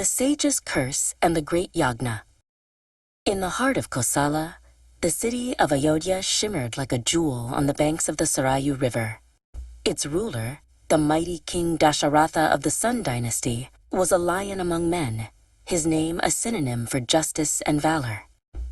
The Sage's Curse and the Great Yajna. In the heart of Kosala, the city of Ayodhya shimmered like a jewel on the banks of the Sarayu River. Its ruler, the mighty King Dasharatha of the Sun Dynasty, was a lion among men, his name a synonym for justice and valor.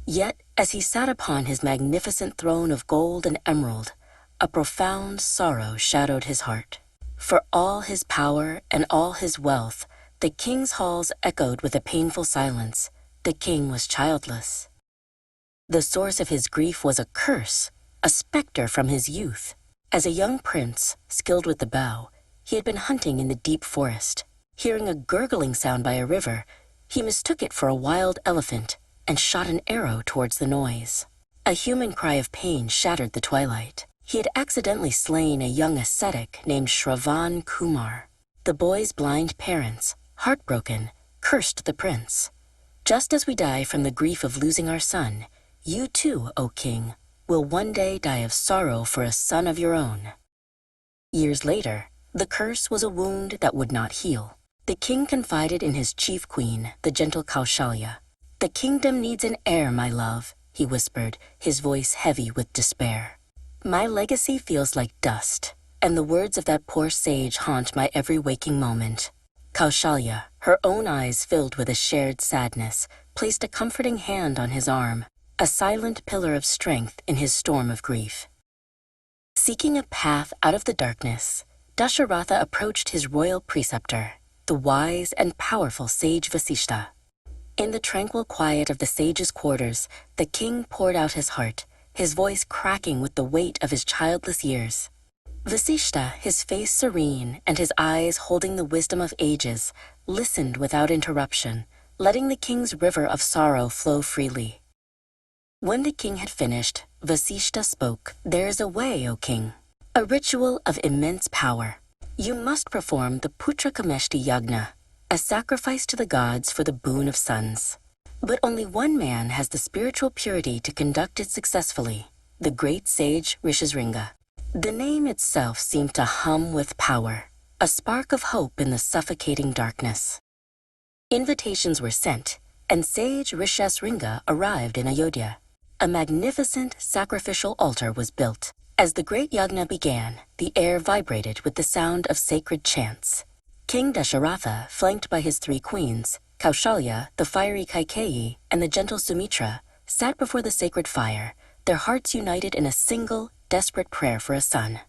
Yet, as he sat upon his magnificent throne of gold and emerald, a profound sorrow shadowed his heart. For all his power and all his wealth, the king's halls echoed with a painful silence. The king was childless. The source of his grief was a curse, a specter from his youth. As a young prince, skilled with the bow, he had been hunting in the deep forest. Hearing a gurgling sound by a river, he mistook it for a wild elephant and shot an arrow towards the noise. A human cry of pain shattered the twilight. He had accidentally slain a young ascetic named Shravan Kumar. The boy's blind parents, heartbroken, cursed the prince. Just as we die from the grief of losing our son, you too, O king, will one day die of sorrow for a son of your own. Years later, the curse was a wound that would not heal. The king confided in his chief queen, the gentle Kaushalya. "The kingdom needs an heir, my love," he whispered, his voice heavy with despair. "My legacy feels like dust, and the words of that poor sage haunt my every waking moment." Kaushalya, her own eyes filled with a shared sadness, placed a comforting hand on his arm, a silent pillar of strength in his storm of grief. Seeking a path out of the darkness, Dasharatha approached his royal preceptor, the wise and powerful sage Vasishta. In the tranquil quiet of the sage's quarters, the king poured out his heart, his voice cracking with the weight of his childless years. Vasishta, his face serene and his eyes holding the wisdom of ages, listened without interruption, letting the king's river of sorrow flow freely. When the king had finished, Vasishta spoke. "There is a way, O king, a ritual of immense power. You must perform the Putra Kameshti Yajna, a sacrifice to the gods for the boon of sons. But only one man has the spiritual purity to conduct it successfully, the great sage Rishishringa." The name itself seemed to hum with power, a spark of hope in the suffocating darkness. Invitations were sent, and sage Rishishringa arrived in Ayodhya. A magnificent sacrificial altar was built. As the great yajna began, the air vibrated with the sound of sacred chants. King Dasharatha, flanked by his three queens, Kaushalya, the fiery Kaikeyi, and the gentle Sumitra, sat before the sacred fire, their hearts united in a single, desperate prayer for a son.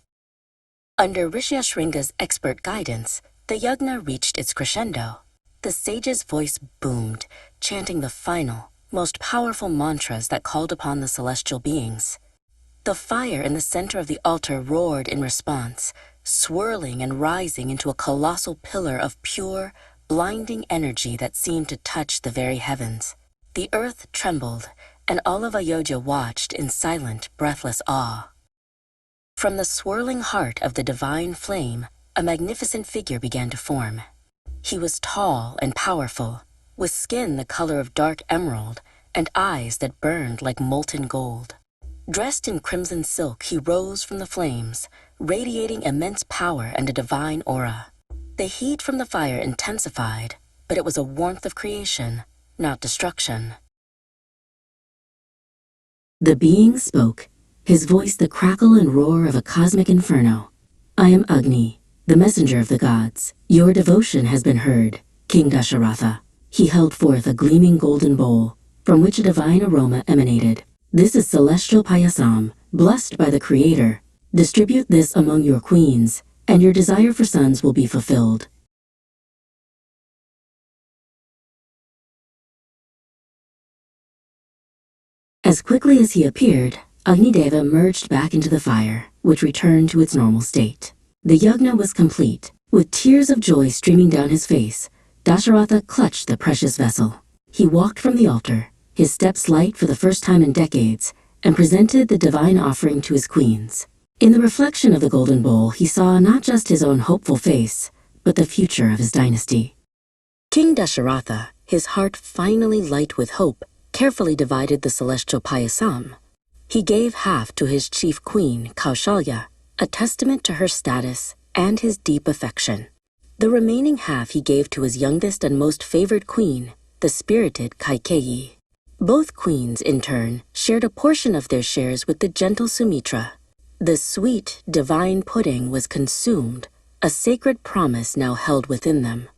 Under Rishishringa's expert guidance, the yajna reached its crescendo. The sage's voice boomed, chanting the final, most powerful mantras that called upon the celestial beings. The fire in the center of the altar roared in response, swirling and rising into a colossal pillar of pure, blinding energy that seemed to touch the very heavens. The earth trembled, and all of Ayodhya watched in silent, breathless awe. From the swirling heart of the divine flame, a magnificent figure began to form. He was tall and powerful, with skin the color of dark emerald and eyes that burned like molten gold. Dressed in crimson silk, he rose from the flames, radiating immense power and a divine aura. The heat from the fire intensified, but it was a warmth of creation, not destruction. The being spoke, his voice the crackle and roar of a cosmic inferno. "I am Agni, the messenger of the gods. Your devotion has been heard, King Dasharatha." He held forth a gleaming golden bowl, from which a divine aroma emanated. "This is celestial payasam, blessed by the Creator. Distribute this among your queens, and your desire for sons will be fulfilled." As quickly as he appeared, Agnideva merged back into the fire, which returned to its normal state. The yajna was complete. With tears of joy streaming down his face, Dasharatha clutched the precious vessel. He walked from the altar, his steps light for the first time in decades, and presented the divine offering to his queens. In the reflection of the golden bowl, he saw not just his own hopeful face, but the future of his dynasty. King Dasharatha, his heart finally light with hope, carefully divided the celestial payasam. He gave half to his chief queen, Kaushalya, a testament to her status and his deep affection. The remaining half he gave to his youngest and most favored queen, the spirited Kaikeyi. Both queens, in turn, shared a portion of their shares with the gentle Sumitra. The sweet, divine pudding was consumed, a sacred promise now held within them.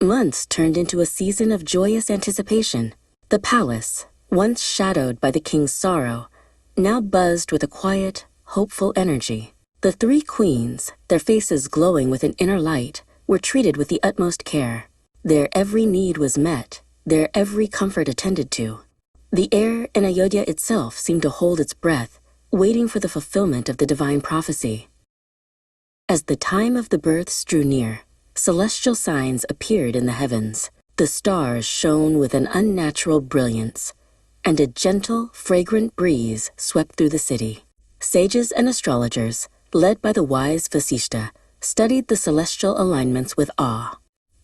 Months turned into a season of joyous anticipation. The palace, once shadowed by the king's sorrow, now buzzed with a quiet, hopeful energy. The three queens, their faces glowing with an inner light, were treated with the utmost care. Their every need was met, their every comfort attended to. The air in Ayodhya itself seemed to hold its breath, waiting for the fulfillment of the divine prophecy. As the time of the births drew near, celestial signs appeared in the heavens. The stars shone with an unnatural brilliance, and a gentle, fragrant breeze swept through the city. Sages and astrologers, led by the wise Vasishta, studied the celestial alignments with awe.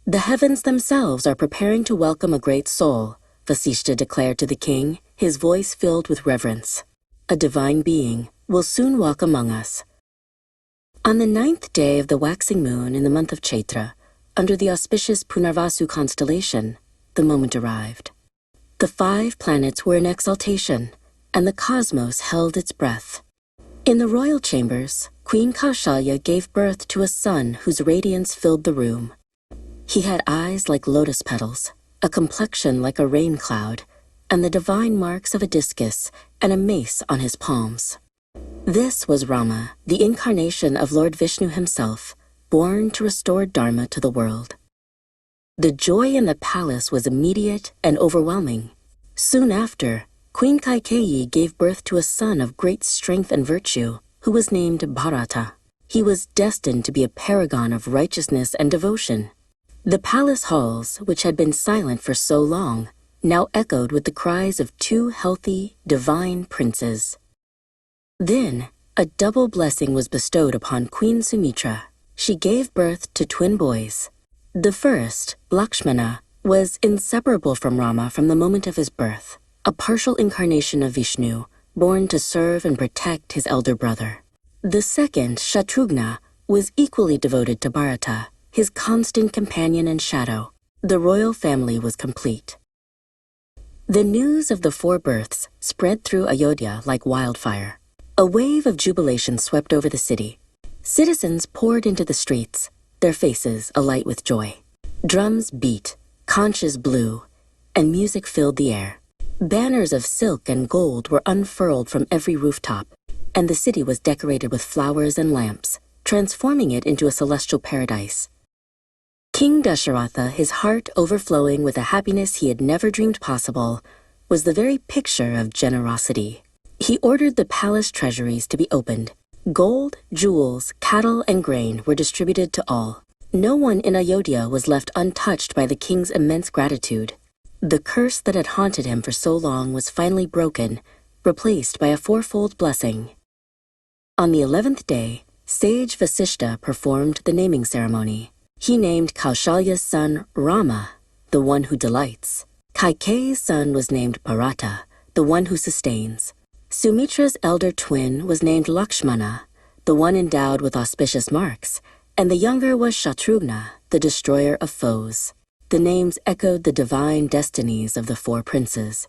The heavens themselves are preparing to welcome a great soul, Vasishta declared to the king, his voice filled with reverence. A divine being will soon walk among us. On the 9th day of the waxing moon in the month of Chaitra, under the auspicious Punarvasu constellation, the moment arrived. The 5 planets were in exaltation, and the cosmos held its breath. In the royal chambers, Queen Kaushalya gave birth to a son whose radiance filled the room. He had eyes like lotus petals, a complexion like a rain cloud, and the divine marks of a discus and a mace on his palms. This was Rama, the incarnation of Lord Vishnu himself, born to restore dharma to the world. The joy in the palace was immediate and overwhelming. Soon after, Queen Kaikeyi gave birth to a son of great strength and virtue, who was named Bharata. He was destined to be a paragon of righteousness and devotion. The palace halls, which had been silent for so long, now echoed with the cries of 2 healthy, divine princes. Then, a double blessing was bestowed upon Queen Sumitra. She gave birth to twin boys. The first, Lakshmana, was inseparable from Rama from the moment of his birth, a partial incarnation of Vishnu, born to serve and protect his elder brother. The second, Shatrughna, was equally devoted to Bharata, his constant companion and shadow. The royal family was complete. The news of the 4 births spread through Ayodhya like wildfire. A wave of jubilation swept over the city. Citizens poured into the streets, their faces alight with joy. Drums beat, conches blew, and music filled the air. Banners of silk and gold were unfurled from every rooftop, and the city was decorated with flowers and lamps, transforming it into a celestial paradise. King Dasharatha, his heart overflowing with a happiness he had never dreamed possible, was the very picture of generosity. He ordered the palace treasuries to be opened. Gold, jewels, cattle, and grain were distributed to all. No one in Ayodhya was left untouched by the king's immense gratitude. The curse that had haunted him for so long was finally broken, replaced by a 4-fold blessing. On the 11th day, sage Vasishta performed the naming ceremony. He named Kaushalya's son Rama, the one who delights. Kaikeyi's son was named Bharata, the one who sustains. Sumitra's elder twin was named Lakshmana, the one endowed with auspicious marks, and the younger was Shatrughna, the destroyer of foes. The names echoed the divine destinies of the 4 princes.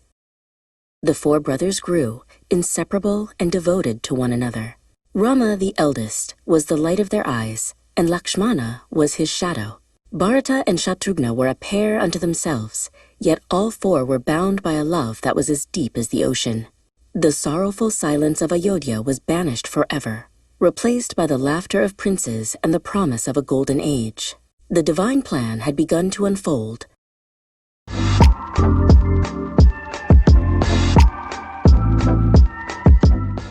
The 4 brothers grew, inseparable and devoted to one another. Rama, the eldest, was the light of their eyes, and Lakshmana was his shadow. Bharata and Shatrughna were a pair unto themselves, yet all 4 were bound by a love that was as deep as the ocean. The sorrowful silence of Ayodhya was banished forever, replaced by the laughter of princes and the promise of a golden age. The divine plan had begun to unfold,